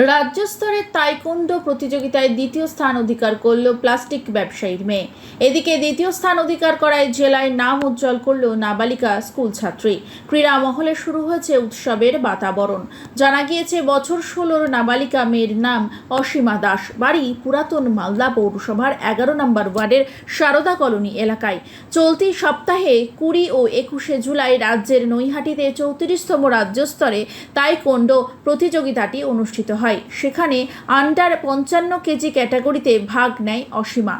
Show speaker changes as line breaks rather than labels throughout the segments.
রাজ্য স্তরের তাইকোন্ডো প্রতিযোগিতায় দ্বিতীয় স্থান অধিকার করল প্লাস্টিক ব্যবসায়ীর মেয়ে। এদিকে দ্বিতীয় স্থান অধিকার করায় জেলায় নাম উজ্জ্বল করল নাবালিকা স্কুল ছাত্রী। ক্রীড়া মহলে শুরু হয়েছে উৎসবের বাতাবরণ। জানা গিয়েছে বছর 16 নাবালিকা মেয়ের নাম অসীমা দাস, বাড়ি পুরাতন মালদা পৌরসভার 11 নম্বর ওয়ার্ডের সারদা কলোনি এলাকায়। চলতি সপ্তাহে 20 ও 21 জুলাই রাজ্যের নৈহাটিতে 34তম রাজ্য স্তরে তাইকোন্ডো প্রতিযোগিতাটি অনুষ্ঠিত হয়। সেখানে আন্ডার 55 কেজি ক্যাটাগরিতে ভাগ নেয় অসীমা।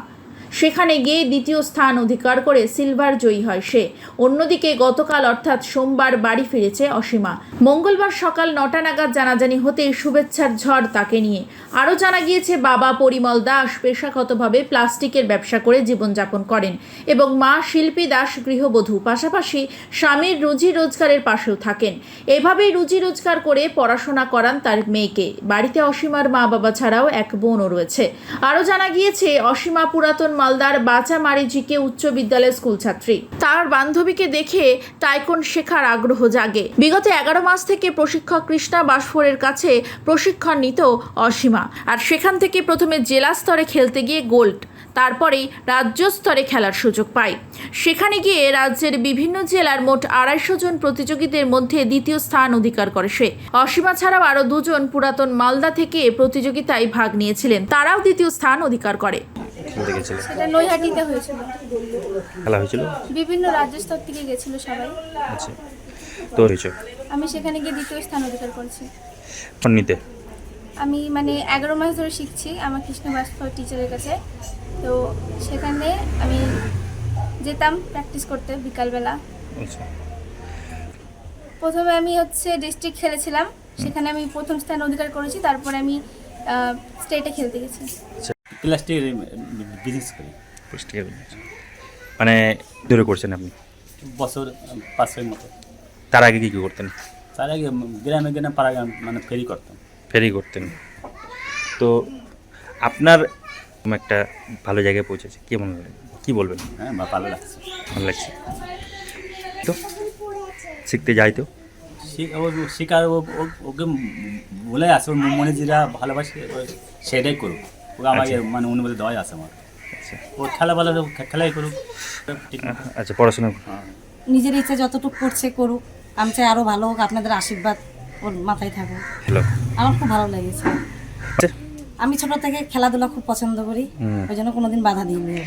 সেখানে গিয়ে দ্বিতীয় স্থান অধিকার করে সিলভার জয়ী হয় সে। অন্যদিকে গতকাল অর্থাৎ সোমবার বাড়ি ফিরেছে অসীমা। মঙ্গলবার সকাল 9টা নাগাদ জানাজানি হতেই শুভেচ্ছার ঝড় তাকে নিয়ে। আরও জানা গিয়েছে বাবা পরিমল দাস পেশাগতভাবে প্লাস্টিকের ব্যবসা করে জীবনযাপন করেন এবং মা শিল্পী দাস গৃহবধূ, পাশাপাশি স্বামীর রুজি রোজগারের পাশেও থাকেন। এভাবেই রুজি রোজগার করে পড়াশোনা করান তার মেয়েকে। বাড়িতে অসীমার মা বাবা ছাড়াও এক বোনও রয়েছে। আরও জানা গিয়েছে অসীমা পুরাতন মালদার বাচামারিজিকে উচ্চ বিদ্যালয়ের স্কুল ছাত্রী। তার বান্ধবীকে দেখে তাইকোন শেখার আগ্রহ জাগে। বিগত 11 মাস থেকে প্রশিক্ষক কৃষ্ণা বাসফোরের কাছে প্রশিক্ষণ নিত অসীমা। আর সেখান থেকে প্রথমে জেলা স্তরে খেলতে গিয়ে গোল্ড, তারপরেই রাজ্য স্তরে খেলার সুযোগ পায়। সেখানে গিয়ে রাজ্যের বিভিন্ন জেলার মোট 250 জন প্রতিযোগীদের মধ্যে দ্বিতীয় স্থান অধিকার করে সে। অসীমা ছাড়াও আরও 2 জন পুরাতন মালদা থেকে প্রতিযোগিতায় ভাগ নিয়েছিলেন, তারাও দ্বিতীয় স্থান অধিকার করে।
সেটা নৈহাটিতে হয়েছিল।
খেলা হয়েছিল
বিভিন্ন রাজ্য স্তর থেকে গেছিল সবাই।
আচ্ছা, তো হয়েছে
আমি সেখানে গিয়ে দ্বিতীয় স্থান অধিকার করেছি।
নিতে
আমি 11 মাস ধরে শিখছি আমার কৃষ্ণ বাসফোর টিচারের কাছে। তো সেখানে আমি যেতাম প্র্যাকটিস করতে বিকালবেলা।
আচ্ছা,
প্রথমে আমি ডিস্ট্রিক্ট খেলেছিলাম, সেখানে আমি প্রথম স্থান অধিকার করেছি। তারপরে আমি স্টেটে খেলতে গেছি।
প্লাস্টিকের বিজনেস করি।
পুষ্টিকে মানে দূরে করছেন আপনি
বছর 5-6 মতো।
তার আগে কি কি করতেন?
তার আগে গ্রামে পাড়া ফেরি করতাম।
ফেরি করতেন। তো আপনার একটা ভালো জায়গায় পৌঁছেছে, কি মনে হয়, কি বলবেন?
হ্যাঁ, ভালো লাগছে।
ভালো লাগছে তো শিখতে যাই তো
শিকার ওকে বলে আছে, ওর মনে যেটা ভালোবাসে সেটাই করুক। ওকে আমাকে অনুমতি দেওয়াই আছে আমার।
আচ্ছা
ওর খেলা ভালো, খেলাই করুক।
আচ্ছা, পড়াশোনা
নিজের ইচ্ছা যতটুকু করছে করুক। আমি চাই আরও ভালো হোক, আপনাদের আশীর্বাদ ওর মাথায় থাকুক।
হ্যালো,
আমার খুব ভালো লেগেছে। আমি ছোট থেকে খেলাধুলা খুব পছন্দ করি, ওই জন্য কোনোদিন বাধা দিইনি।